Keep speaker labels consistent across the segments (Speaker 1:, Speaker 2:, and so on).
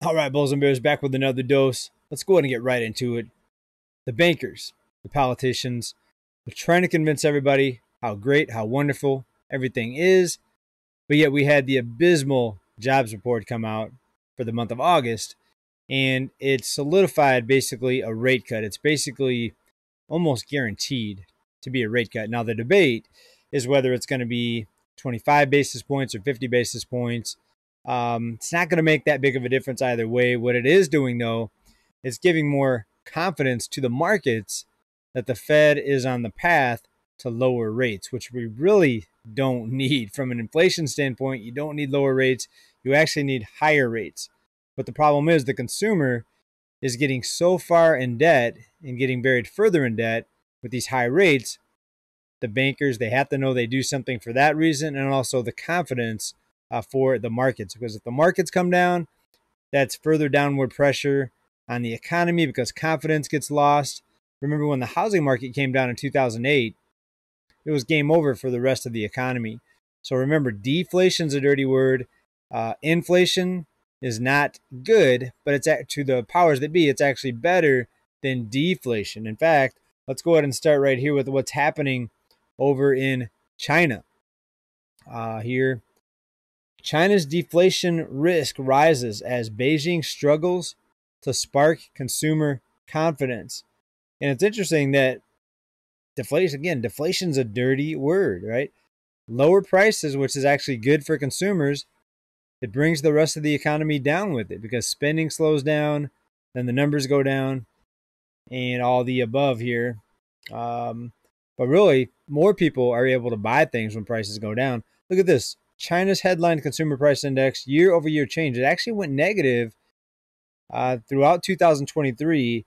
Speaker 1: All right, Bulls and Bears, back with another dose. Let's go ahead and get right into it. The bankers, the politicians, they're trying to convince everybody how great, how wonderful everything is. But yet we had the abysmal jobs report come out for the month of August, and it solidified basically a rate cut. It's basically almost guaranteed to be a rate cut. Now, the debate is whether it's going to be 25 basis points or 50 basis points. It's not going to make that big of a difference either way. What it is doing, though, is giving more confidence to the markets that the Fed is on the path to lower rates, which we really don't need. From an inflation standpoint, you don't need lower rates. You actually need higher rates. But the problem is the consumer is getting so far in debt and getting buried further in debt with these high rates. The bankers, they have to know they do something for that reason, and also the confidence for the markets. Because if the markets come down, that's further downward pressure on the economy because confidence gets lost. Remember when the housing market came down in 2008, it was game over for the rest of the economy. So remember, deflation's a dirty word. Inflation is not good, but it's to the powers that be, it's actually better than deflation. In fact, let's go ahead and start right here with what's happening over in China. Here, China's deflation risk rises as Beijing struggles to spark consumer confidence. And it's interesting that deflation's a dirty word, right? Lower prices, which is actually good for consumers, it brings the rest of the economy down with it because spending slows down, then the numbers go down, and all the above here. But really, more people are able to buy things when prices go down. Look at this. China's headline consumer price index year-over-year change. It actually went negative throughout 2023,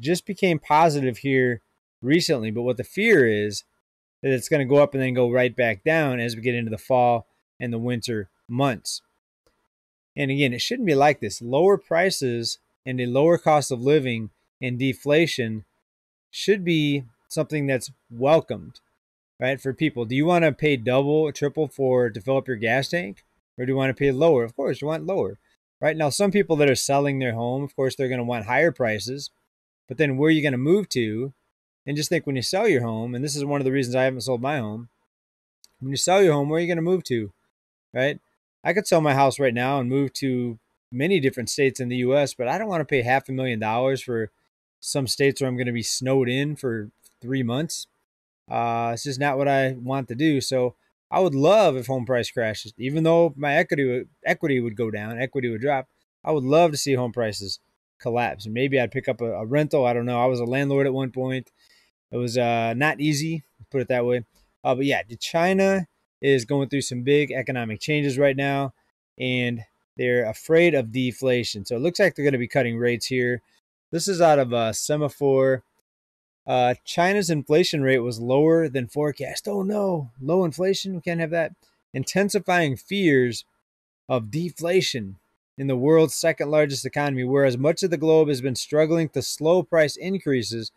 Speaker 1: just became positive here recently. But what the fear is that it's going to go up and then go right back down as we get into the fall and the winter months. And again, it shouldn't be like this. Lower prices and a lower cost of living and deflation should be something that's welcomed, right, for people. Do you want to pay double or triple to fill up your gas tank? Or do you want to pay lower? Of course, you want lower. Right now, some people that are selling their home, of course, they're going to want higher prices. But then where are you going to move to? And just think when you sell your home, and this is one of the reasons I haven't sold my home. When you sell your home, where are you going to move to? Right? I could sell my house right now and move to many different states in the U.S., but I don't want to pay $500,000 for some states where I'm going to be snowed in for 3 months. It's just not what I want to do. So I would love if home price crashes, even though my equity would go down, equity would drop. I would love to see home prices collapse. And maybe I'd pick up a rental. I don't know. I was a landlord at one point. It was not easy, put it that way. But yeah, China is going through some big economic changes right now, and they're afraid of deflation. So it looks like they're going to be cutting rates here. This is out of Semaphore. China's inflation rate was lower than forecast. Oh no, low inflation, we can't have that. Intensifying fears of deflation in the world's second largest economy. Whereas much of the globe has been struggling to slow price increases,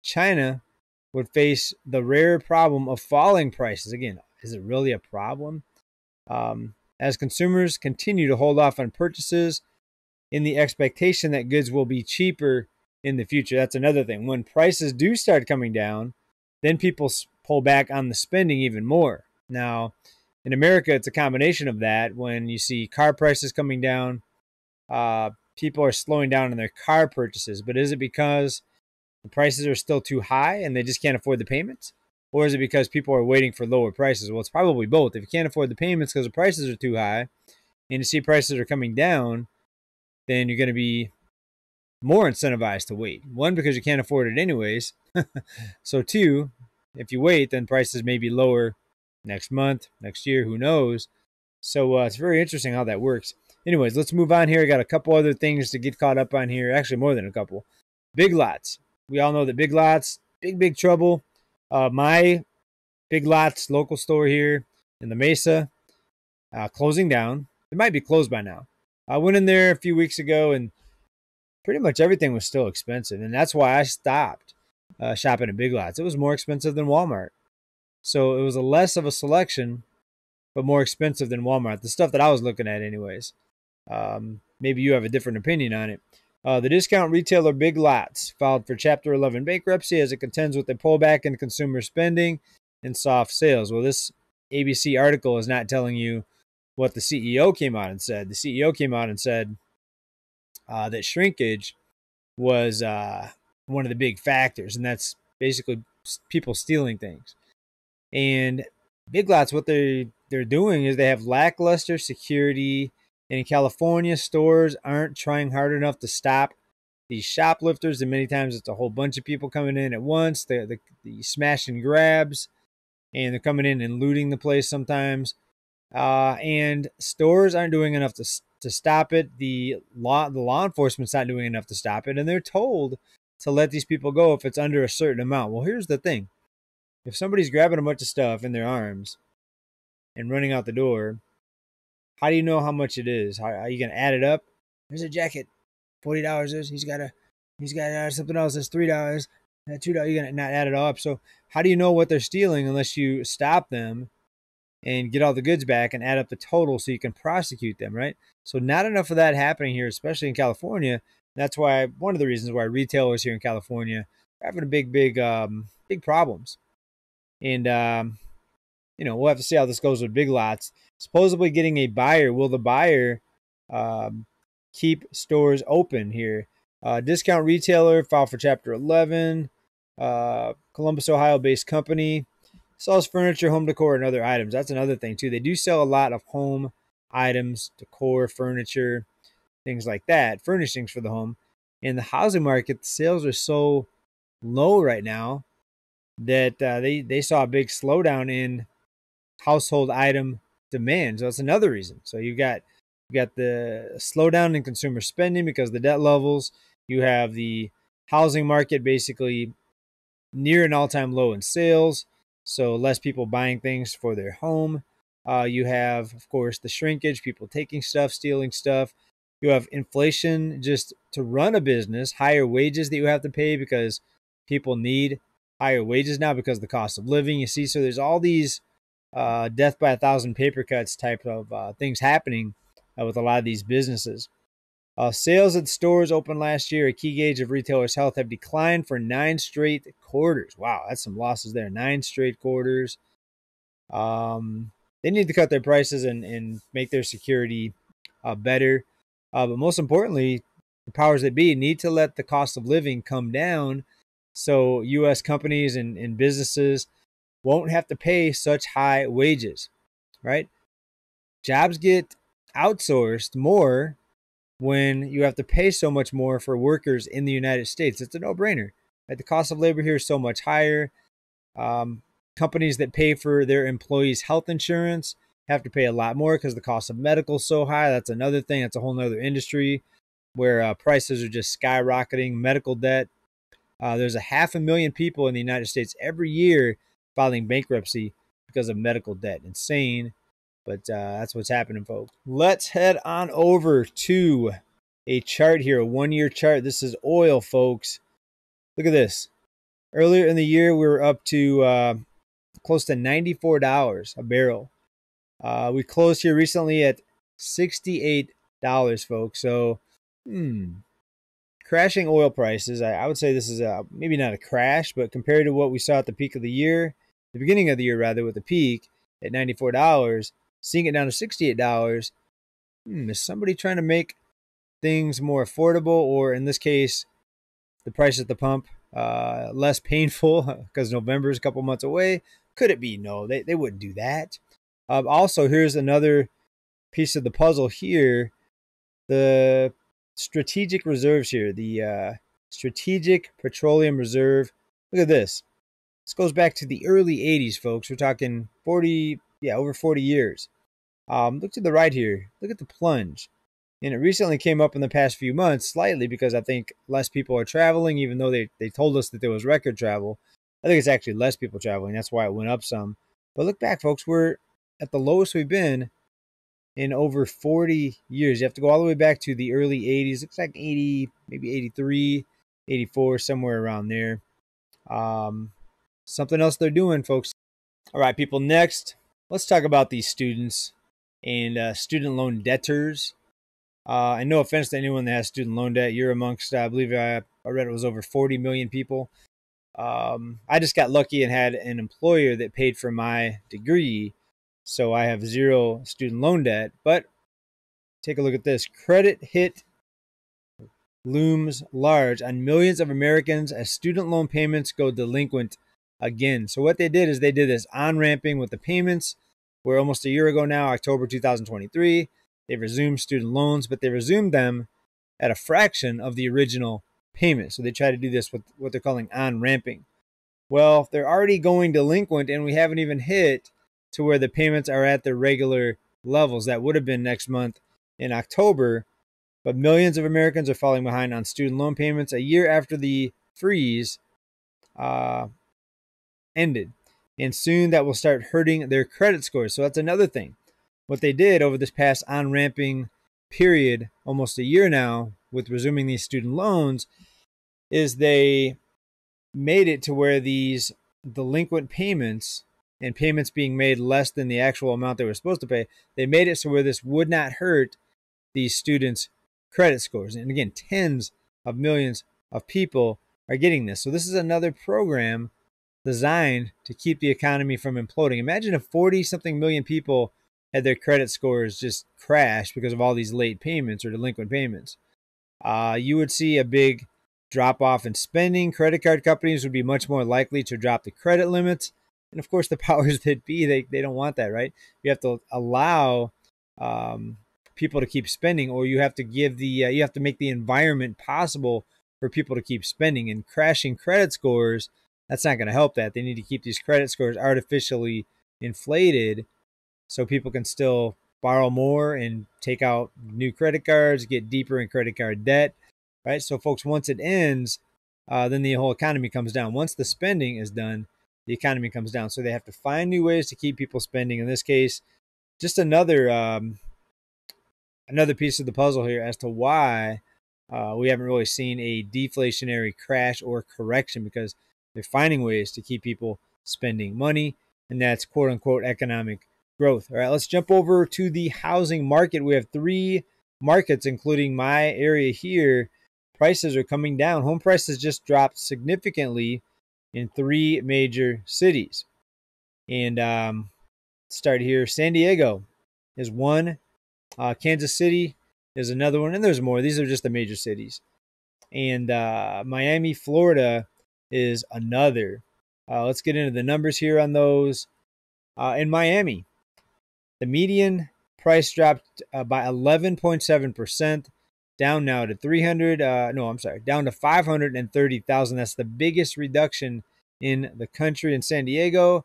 Speaker 1: China would face the rare problem of falling prices. Again, is it really a problem? As consumers continue to hold off on purchases in the expectation that goods will be cheaper in the future. That's another thing. When prices do start coming down, then people pull back on the spending even more. Now, in America, it's a combination of that. When you see car prices coming down, people are slowing down on their car purchases. But is it because the prices are still too high and they just can't afford the payments? Or is it because people are waiting for lower prices? Well, it's probably both. If you can't afford the payments because the prices are too high and you see prices are coming down, then you're going to be more incentivized to wait. One, because you can't afford it anyways. So two, if you wait, then prices may be lower next month, next year, who knows? So it's very interesting how that works. Anyways, let's move on here. I got a couple other things to get caught up on here. Actually, more than a couple. Big Lots. We all know that Big Lots, big trouble. My Big Lots local store here in the Mesa, closing down. It might be closed by now. I went in there a few weeks ago and pretty much everything was still expensive. And that's why I stopped shopping at Big Lots. It was more expensive than Walmart. So it was a less of a selection, but more expensive than Walmart. The stuff that I was looking at anyways. Maybe you have a different opinion on it. The discount retailer Big Lots filed for Chapter 11 bankruptcy as it contends with a pullback in consumer spending and soft sales. Well, this ABC article is not telling you what the CEO came out and said. The CEO came out and said that shrinkage was one of the big factors, and that's basically people stealing things. And Big Lots, what they're doing is they have lackluster security. And in California, stores aren't trying hard enough to stop these shoplifters, and many times it's a whole bunch of people coming in at once. The smash and grabs, and they're coming in and looting the place sometimes. And stores aren't doing enough to stop it. The law enforcement's not doing enough to stop it, and they're told to let these people go if it's under a certain amount. Well, here's the thing: if somebody's grabbing a bunch of stuff in their arms and running out the door, how do you know how much it is? How are you gonna add it up? There's a jacket, $40. He's got something else that's $3, $2. You're gonna not add it all up. So how do you know what they're stealing unless you stop them and get all the goods back and add up the total so you can prosecute them, right? So not enough of that happening here, especially in California. That's why one of the reasons why retailers here in California are having a big problems. And we'll have to see how this goes with Big Lots. Supposedly getting a buyer. Will the buyer keep stores open here? Discount retailer filed for Chapter 11. Columbus, Ohio-based company. Sells furniture, home decor, and other items. That's another thing, too. They do sell a lot of home items, decor, furniture, things like that, furnishings for the home. In the housing market, the sales are so low right now that they saw a big slowdown in household item demand. So that's another reason. So you got the slowdown in consumer spending because of the debt levels. You have the housing market basically near an all-time low in sales. So less people buying things for their home. You have, of course, the shrinkage, people taking stuff, stealing stuff. You have inflation just to run a business, higher wages that you have to pay because people need higher wages now because of the cost of living. You see, so there's all these death by 1,000 paper cuts type of things happening with a lot of these businesses. Sales at stores open last year, a key gauge of retailers' health, have declined for 9 straight quarters. Wow, that's some losses there. 9 straight quarters. They need to cut their prices and make their security better. But most importantly, the powers that be need to let the cost of living come down so U.S. companies and businesses won't have to pay such high wages, right? Jobs get outsourced more when you have to pay so much more for workers in the United States. It's a no-brainer. Right? The cost of labor here is so much higher. Companies that pay for their employees' health insurance have to pay a lot more because the cost of medical is so high. That's another thing. That's a whole nother industry where prices are just skyrocketing. Medical debt. There's 500,000 people in the United States every year filing bankruptcy because of medical debt. Insane. But that's what's happening, folks. Let's head on over to a chart here, a 1-year chart. This is oil, folks. Look at this. Earlier in the year, we were up to close to $94 a barrel. We closed here recently at $68, folks. So, crashing oil prices. I would say this is maybe not a crash, but compared to what we saw at the peak of the year, the beginning of the year rather, with the peak at $94, seeing it down to $68, is somebody trying to make things more affordable, or in this case, the price at the pump less painful because November is a couple months away? Could it be? No, they wouldn't do that. Also, here's another piece of the puzzle here. The strategic reserves here, the Strategic Petroleum Reserve. Look at this. This goes back to the early 80s, folks. We're talking over 40 years. Look to the right here. Look at the plunge. And it recently came up in the past few months slightly because I think less people are traveling, even though they told us that there was record travel. I think it's actually less people traveling. That's why it went up some. But look back, folks. We're at the lowest we've been in over 40 years. You have to go all the way back to the early 80s. Looks like 80, maybe 83, 84, somewhere around there. Something else they're doing, folks. All right, people, next, let's talk about these students and student loan debtors. And no offense to anyone that has student loan debt, you're amongst, I believe I read it was over 40 million people. I just got lucky and had an employer that paid for my degree, so I have zero student loan debt. But take a look at this. Credit hit looms large on millions of Americans as student loan payments go delinquent again. So what they did is they did this on-ramping with the payments, where almost a year ago now, October 2023, they resumed student loans, but they resumed them at a fraction of the original payment. So they try to do this with what they're calling on-ramping. Well, they're already going delinquent, and we haven't even hit to where the payments are at their regular levels. That would have been next month in October, but millions of Americans are falling behind on student loan payments a year after the freeze ended. And soon that will start hurting their credit scores. So that's another thing. What they did over this past on-ramping period, almost a year now, with resuming these student loans, is they made it to where these delinquent payments and payments being made less than the actual amount they were supposed to pay, they made it so where this would not hurt these students' credit scores. And again, tens of millions of people are getting this. So this is another program designed to keep the economy from imploding. Imagine if 40-something million people had their credit scores just crash because of all these late payments or delinquent payments. You would see a big drop off in spending. Credit card companies would be much more likely to drop the credit limits. And of course, the powers that be, they don't want that, right? You have to allow people to keep spending, or you have to give you have to make the environment possible for people to keep spending. And crashing credit scores, that's not going to help that. They need to keep these credit scores artificially inflated so people can still borrow more and take out new credit cards, get deeper in credit card debt, right? So folks, once it ends, then the whole economy comes down. Once the spending is done, the economy comes down. So they have to find new ways to keep people spending. In this case, just another piece of the puzzle here as to why we haven't really seen a deflationary crash or correction, because they're finding ways to keep people spending money, and that's quote unquote economic growth. All right, let's jump over to the housing market. We have 3 markets, including my area here. Prices are coming down. Home prices just dropped significantly in 3 major cities. And start here. San Diego is one. Kansas City is another one. And there's more. These are just the major cities. And Miami, Florida is another. Let's get into the numbers here on those. In Miami, the median price dropped by 11.7%, down now to down to 530,000. That's the biggest reduction in the country. In San Diego,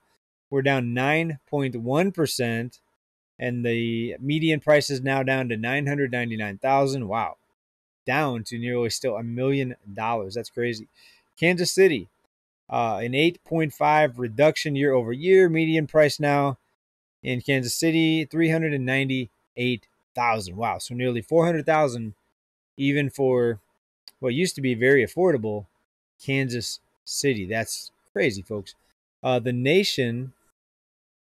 Speaker 1: we're down 9.1%, and the median price is now down to 999,000. Wow, down to nearly still $1 million. That's crazy. Kansas City, an 8.5 reduction year over year. Median price now in Kansas City, 398,000. Wow, so nearly 400,000, even for what used to be very affordable Kansas City. That's crazy, folks. The nation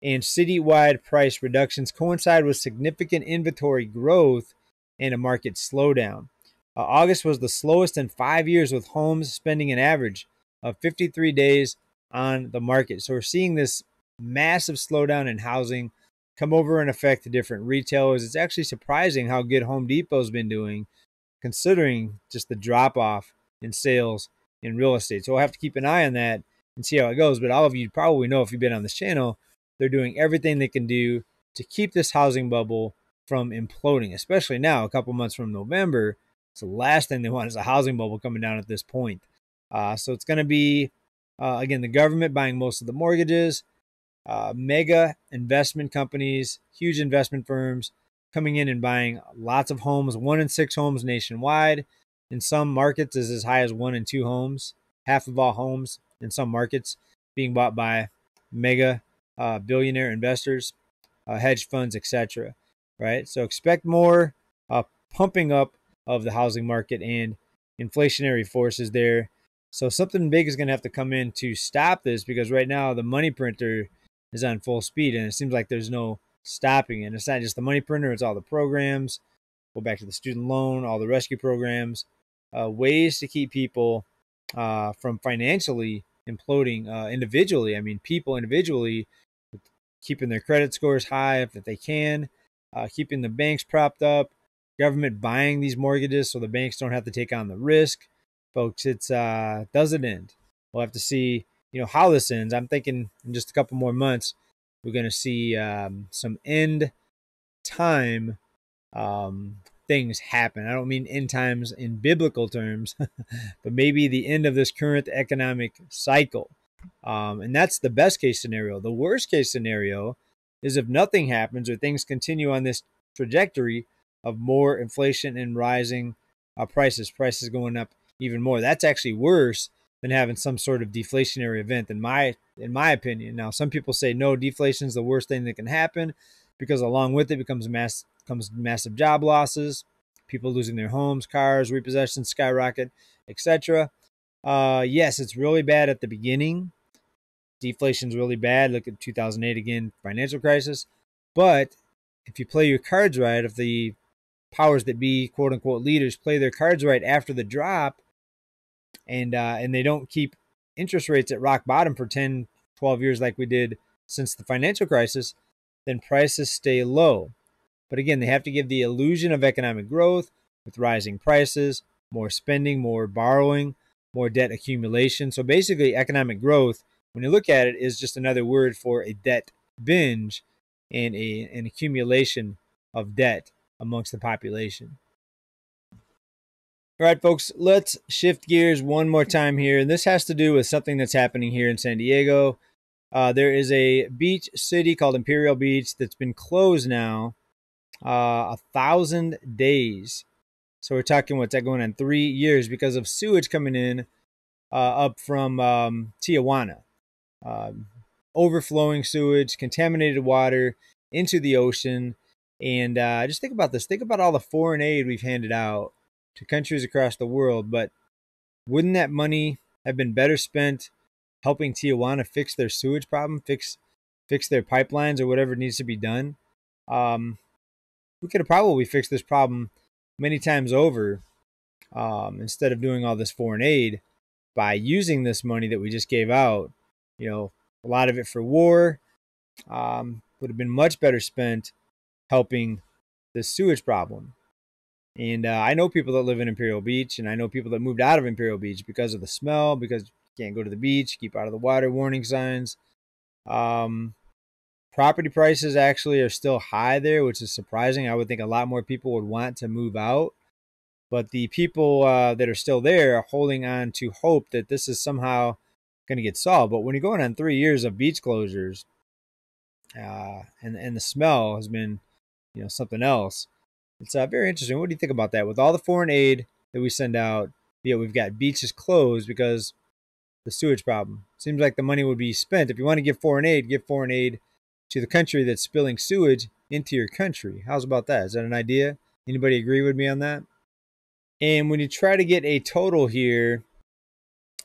Speaker 1: and citywide price reductions coincide with significant inventory growth and a market slowdown. August was the slowest in 5 years, with homes spending an average of 53 days on the market. So we're seeing this massive slowdown in housing come over and affect the different retailers. It's actually surprising how good Home Depot's been doing, considering just the drop off in sales in real estate. So we'll have to keep an eye on that and see how it goes. But all of you probably know, if you've been on this channel, they're doing everything they can do to keep this housing bubble from imploding, especially now, a couple months from November. So the last thing they want is a housing bubble coming down at this point. So it's going to be, again, the government buying most of the mortgages, mega investment companies, huge investment firms coming in and buying lots of homes, 1 in 6 homes nationwide. In some markets, is as high as 1 in 2 homes. Half of all homes in some markets being bought by mega billionaire investors, hedge funds, etc. Right? So expect more pumping up of the housing market and inflationary forces there. So something big is going to have to come in to stop this, because right now the money printer is on full speed, and it seems like there's no stopping it. It's not just the money printer, it's all the programs, go back to the student loan, all the rescue programs, ways to keep people from financially imploding individually. I mean, people individually keeping their credit scores high if they can, keeping the banks propped up, government buying these mortgages so the banks don't have to take on the risk. Folks, it's doesn't end. We'll have to see, how this ends. I'm thinking in just a couple more months, we're going to see some end time things happen. I don't mean end times in biblical terms, but maybe the end of this current economic cycle. And that's the best case scenario. The worst case scenario is if nothing happens or things continue on this trajectory of more inflation and rising prices going up even more. That's actually worse than having some sort of deflationary event, in my opinion. Now, some people say no, deflation is the worst thing that can happen because along with it comes massive job losses, people losing their homes, cars, repossessions skyrocket, etc. Yes, it's really bad at the beginning. Deflation's really bad. Look at 2008 again, financial crisis. But if you play your cards right, if the powers that be, quote unquote, leaders play their cards right after the drop, and they don't keep interest rates at rock bottom for 10, 12 years like we did since the financial crisis, then prices stay low. But again, they have to give the illusion of economic growth with rising prices, more spending, more borrowing, more debt accumulation. So basically, economic growth, when you look at it, is just another word for a debt binge and an accumulation of debt amongst the population. All right, folks, let's shift gears one more time here. And this has to do with something that's happening here in San Diego. There is a beach city called Imperial Beach that's been closed now 1,000 days. So we're talking, what's that, going on 3 years because of sewage coming in up from Tijuana. Overflowing sewage, contaminated water into the ocean. And just think about this. Think about all the foreign aid we've handed out to countries across the world. But wouldn't that money have been better spent helping Tijuana fix their sewage problem, fix their pipelines or whatever needs to be done? We could have probably fixed this problem many times over instead of doing all this foreign aid by using this money that we just gave out. A lot of it for war would have been much better spent helping the sewage problem. And I know people that live in Imperial Beach, and I know people that moved out of Imperial Beach because of the smell, because you can't go to the beach, keep out of the water, warning signs. Property prices actually are still high there, which is surprising. I would think a lot more people would want to move out. But the people that are still there are holding on to hope that this is somehow going to get solved. But when you're going on 3 years of beach closures, and the smell has been, something else, it's very interesting. What do you think about that? With all the foreign aid that we send out, we've got beaches closed because the sewage problem. Seems like the money would be spent. If you want to give foreign aid to the country that's spilling sewage into your country. How's about that? Is that an idea? Anybody agree with me on that? And when you try to get a total here,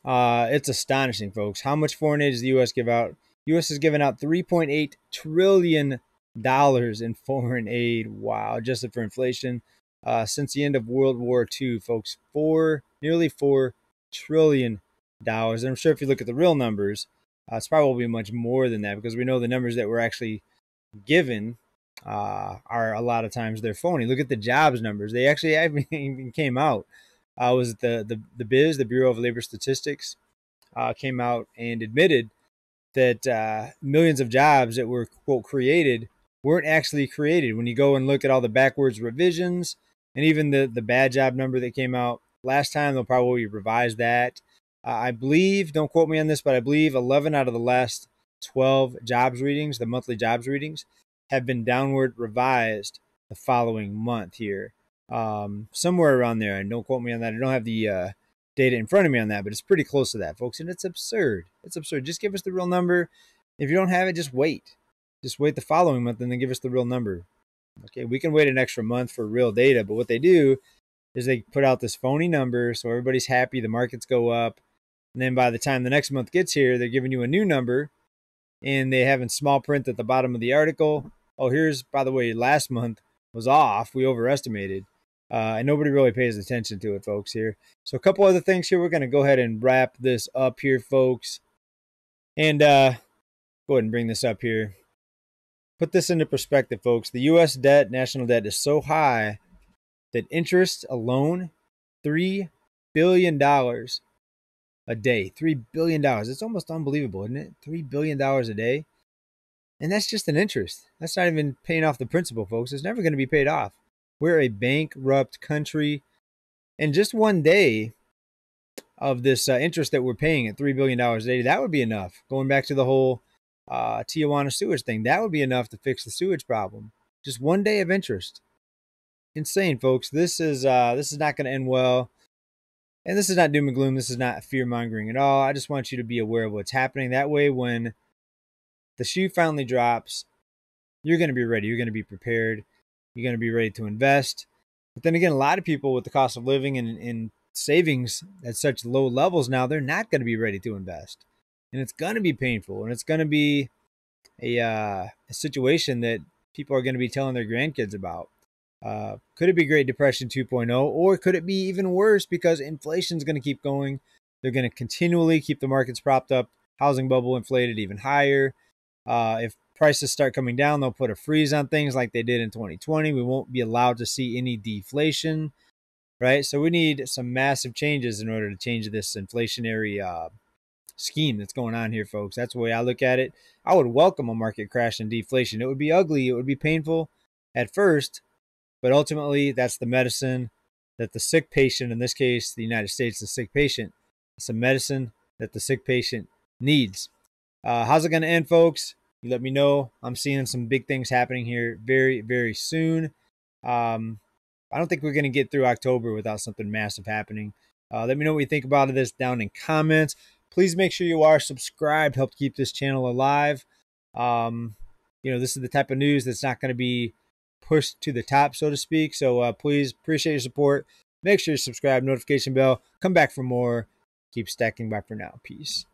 Speaker 1: it's astonishing, folks. How much foreign aid does the U.S. give out? U.S. has given out $3.8 trillion in foreign aid. Wow, adjusted for inflation. Since the end of World War II, folks, nearly $4 trillion. And I'm sure if you look at the real numbers, it's probably much more than that because we know the numbers that were actually given are a lot of times they're phony. Look at the jobs numbers. They actually even came out. Was it the BIS, the Bureau of Labor Statistics, came out and admitted that millions of jobs that were, quote, created weren't actually created. When you go and look at all the backwards revisions and even the bad job number that came out last time, they'll probably revise that. I believe, don't quote me on this, but I believe 11 out of the last 12 jobs readings, the monthly jobs readings, have been downward revised the following month here. Somewhere around there. And don't quote me on that. I don't have the data in front of me on that, but it's pretty close to that, folks. And it's absurd. It's absurd. Just give us the real number. If you don't have it, just wait. Just wait the following month and then give us the real number. Okay, we can wait an extra month for real data, but what they do is they put out this phony number so everybody's happy, the markets go up, and then by the time the next month gets here, they're giving you a new number, and they have in small print at the bottom of the article, oh, here's, by the way, last month was off, we overestimated. And nobody really pays attention to it, folks, here. So a couple other things here. We're going to go ahead and wrap this up here, folks. And go ahead and bring this up here. Put this into perspective, folks. The U.S. debt, national debt, is so high that interest alone, $3 billion a day. $3 billion. It's almost unbelievable, isn't it? $3 billion a day. And that's just an interest. That's not even paying off the principal, folks. It's never going to be paid off. We're a bankrupt country. And just one day of this interest that we're paying at $3 billion a day, that would be enough. Going back to the whole Tijuana sewage thing, that would be enough to fix the sewage problem. Just one day of interest. Insane, folks. This is not going to end well. And this is not doom and gloom. This is not fear-mongering at all. I just want you to be aware of what's happening. That way, when the shoe finally drops, you're going to be ready. You're going to be prepared. You're going to be ready to invest. But then again, a lot of people with the cost of living and savings at such low levels now, they're not going to be ready to invest. And it's going to be painful. And it's going to be a situation that people are going to be telling their grandkids about. Could it be Great Depression 2.0, or could it be even worse because inflation is going to keep going? They're going to continually keep the markets propped up, housing bubble inflated even higher. If prices start coming down, they'll put a freeze on things like they did in 2020. We won't be allowed to see any deflation, right? So we need some massive changes in order to change this inflationary scheme that's going on here, folks. That's the way I look at it. I would welcome a market crash and deflation. It would be ugly. It would be painful at first, but ultimately that's the medicine that the sick patient, in this case, the United States, the sick patient, it's a medicine that the sick patient needs. How's it going to end, folks? You let me know. I'm seeing some big things happening here very, very soon. I don't think we're going to get through October without something massive happening. Let me know what you think about this down in comments. Please make sure you are subscribed. Help keep this channel alive. This is the type of news that's not going to be pushed to the top, so to speak. So please, appreciate your support. Make sure you subscribe, notification bell. Come back for more. Keep stacking. Bye for now. Peace.